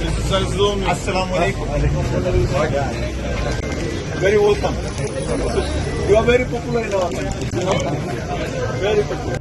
Assalamu alaikum. Very welcome. You are very popular in our country. Very popular.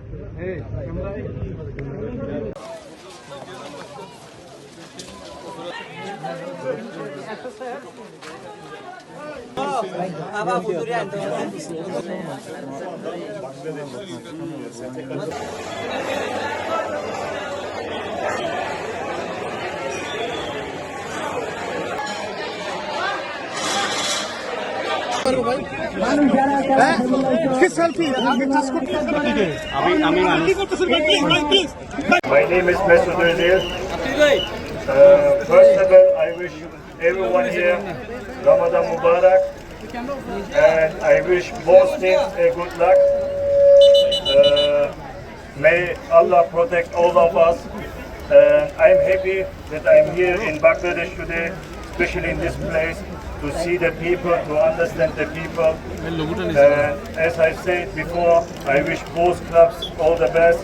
My name is Mesut Özil. First of all, I wish everyone here Ramadan Mubarak, and I wish both teams a good luck. May Allah protect all of us. I'm happy that I'm here in Bangladesh today, especially in this place, to see the people, to understand the people. As I said before, I wish both clubs all the best.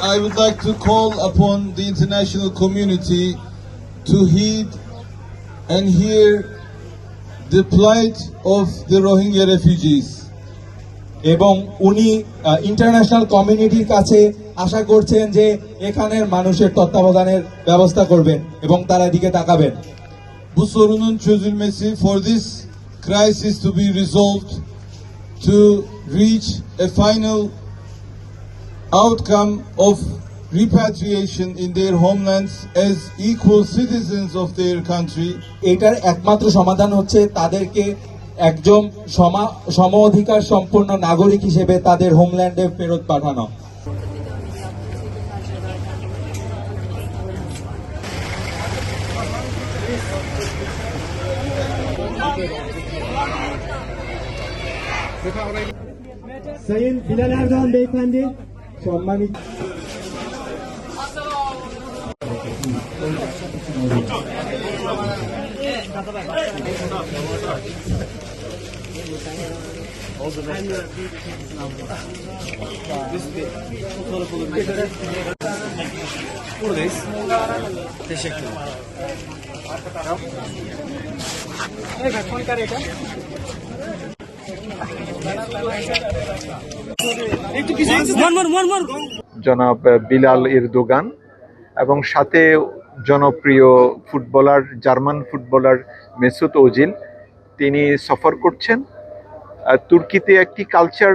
I would like to call upon the international community to heed and hear the plight of the Rohingya refugees. এবং উনি international কমিউনিটির কাছে আশা করছেন যে এখানের মানুষের তত্ত্বাবধানের ব্যবস্থা করবেন এবং তারা এদিকে তাকাবেন। Bu sorunun çözülmesi, for this crisis to be resolved, to reach a final outcome of repatriation in their homelands as equal citizens of their country. এটার একমাত্র সমাধান হচ্ছে তাদেরকে একজন সম অধিকার সম্পন্ন নাগরিক হিসেবে তাদের হোমল্যান্ডে ফেরত পাঠানো। Sayın Bilal Erdoğan Beyefendi, সম্মানিত buradayız. Teşekkürler. জনাব বিলাল এরদোগান এবং সাথে জনপ্রিয় footballer, German footballer Mesut Ozil, তিনি সফর করছেন। তুর্কিতে একটি কালচার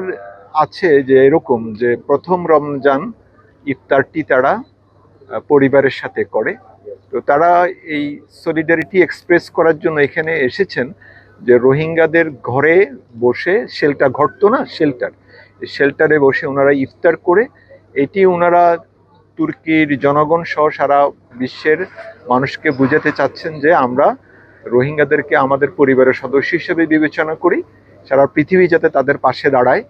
আছে যে এরকম যে প্রথম রমজান ইফতারটি তারা পরিবারের সাথে করে। তো তারা এই সলিডারিটি এক্সপ্রেস করার জন্য এখানে এসেছেন যে রোহিঙ্গাদের ঘরে বসে, শেল্টার, ঘর তো না, শেল্টারে বসে ওনারা ইফতার করে, এটি ওনারা তুর্কির জনগণ সহ সারা বিশ্বের মানুষকে বুঝাতে চাচ্ছেন যে আমরা রোহিঙ্গাদেরকে আমাদের পরিবারের সদস্য হিসেবে বিবেচনা করি, সারা পৃথিবী যাতে তাদের পাশে দাঁড়ায়।